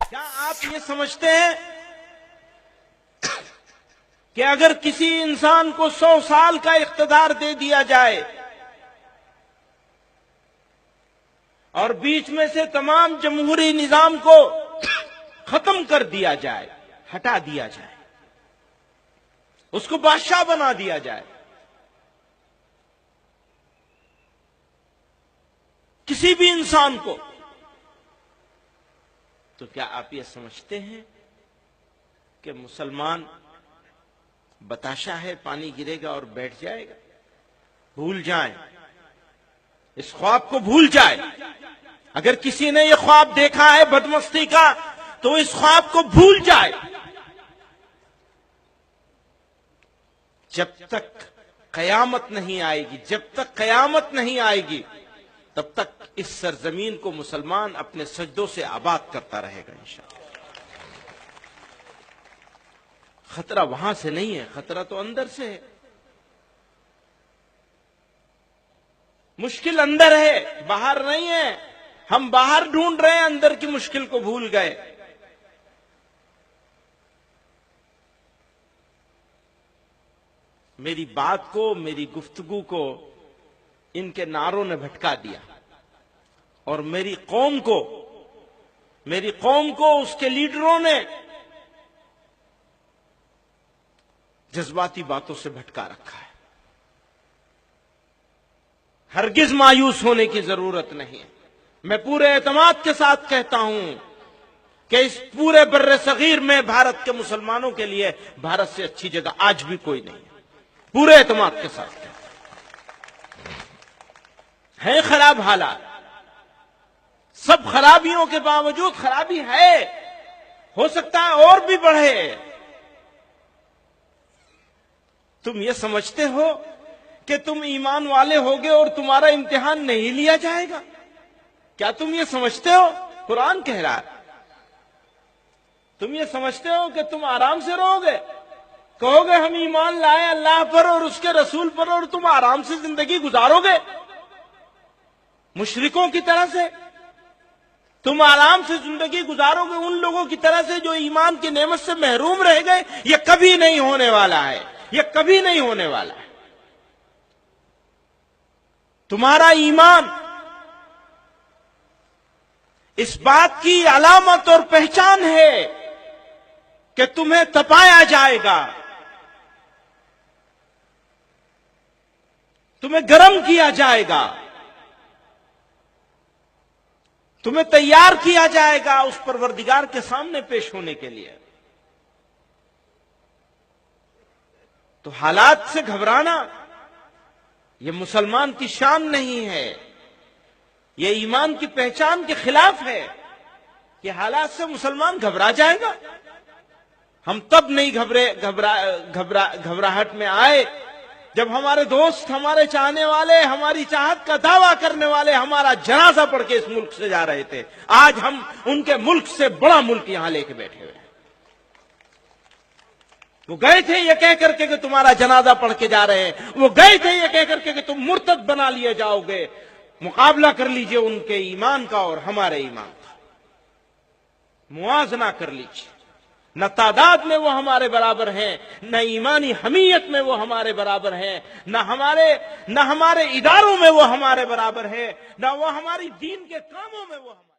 کیا آپ یہ سمجھتے ہیں کہ اگر کسی انسان کو 100 سال کا اقتدار دے دیا جائے اور بیچ میں سے تمام جمہوری نظام کو ختم کر دیا جائے، ہٹا دیا جائے، اس کو بادشاہ بنا دیا جائے، کسی بھی انسان کو، تو کیا آپ یہ سمجھتے ہیں کہ مسلمان بتاشا ہے، پانی گرے گا اور بیٹھ جائے گا؟ بھول جائیں، اس خواب کو بھول جائے۔ اگر کسی نے یہ خواب دیکھا ہے بدمستی کا تو اس خواب کو بھول جائے۔ جب تک قیامت نہیں آئے گی، جب تک قیامت نہیں آئے گی، تب تک اس سرزمین کو مسلمان اپنے سجدوں سے آباد کرتا رہے گا انشاءاللہ۔ خطرہ وہاں سے نہیں ہے، خطرہ تو اندر سے ہے۔ مشکل اندر ہے، باہر نہیں ہے۔ ہم باہر ڈھونڈ رہے ہیں، اندر کی مشکل کو بھول گئے۔ میری بات کو، میری گفتگو کو ان کے نعروں نے بھٹکا دیا، اور میری قوم کو اس کے لیڈروں نے جذباتی باتوں سے بھٹکا رکھا ہے۔ ہرگز مایوس ہونے کی ضرورت نہیں ہے۔ میں پورے اعتماد کے ساتھ کہتا ہوں کہ اس پورے بر صغیر میں بھارت کے مسلمانوں کے لیے بھارت سے اچھی جگہ آج بھی کوئی نہیں ہے۔ پورے اعتماد کے ساتھ ہیں خراب حالات، سب خرابیوں کے باوجود خرابی ہے، ہو سکتا ہے اور بھی بڑھے۔ تم یہ سمجھتے ہو کہ تم ایمان والے ہوگے اور تمہارا امتحان نہیں لیا جائے گا؟ کیا تم یہ سمجھتے ہو؟ قرآن کہہ رہا ہے۔ تم یہ سمجھتے ہو کہ تم آرام سے رہو گے؟ کہو گے ہم ایمان لائے اللہ پر اور اس کے رسول پر، اور تم آرام سے زندگی گزارو گے مشرکوں کی طرح سے؟ تم آرام سے زندگی گزارو گے ان لوگوں کی طرح سے جو ایمان کی نعمت سے محروم رہ گئے؟ یہ کبھی نہیں ہونے والا ہے، یہ کبھی نہیں ہونے والا ہے۔ تمہارا ایمان اس بات کی علامت اور پہچان ہے کہ تمہیں تپایا جائے گا، تمہیں گرم کیا جائے گا، تمہیں تیار کیا جائے گا اس پروردگار کے سامنے پیش ہونے کے لیے۔ تو حالات سے گھبرانا یہ مسلمان کی شان نہیں ہے، یہ ایمان کی پہچان کے خلاف ہے کہ حالات سے مسلمان گھبرا جائے گا۔ ہم تب نہیں گھبراہٹ میں آئے جب ہمارے دوست، ہمارے چاہنے والے، ہماری چاہت کا دعویٰ کرنے والے ہمارا جنازہ پڑھ کے اس ملک سے جا رہے تھے۔ آج ہم ان کے ملک سے بڑا ملک یہاں لے کے بیٹھے ہوئے ہیں۔ وہ گئے تھے یہ کہہ کر کے کہ تمہارا جنازہ پڑھ کے جا رہے ہیں، وہ گئے تھے یہ کہہ کر کے کہ تم مرتد بنا لیے جاؤ گے۔ مقابلہ کر لیجئے ان کے ایمان کا اور ہمارے ایمان کا، موازنہ کر لیجئے۔ نہ تعداد میں وہ ہمارے برابر ہیں، نہ ایمانی حمیت میں وہ ہمارے برابر ہیں، نہ ہمارے اداروں میں وہ ہمارے برابر ہیں، نہ وہ ہماری دین کے کاموں میں وہ ہمارے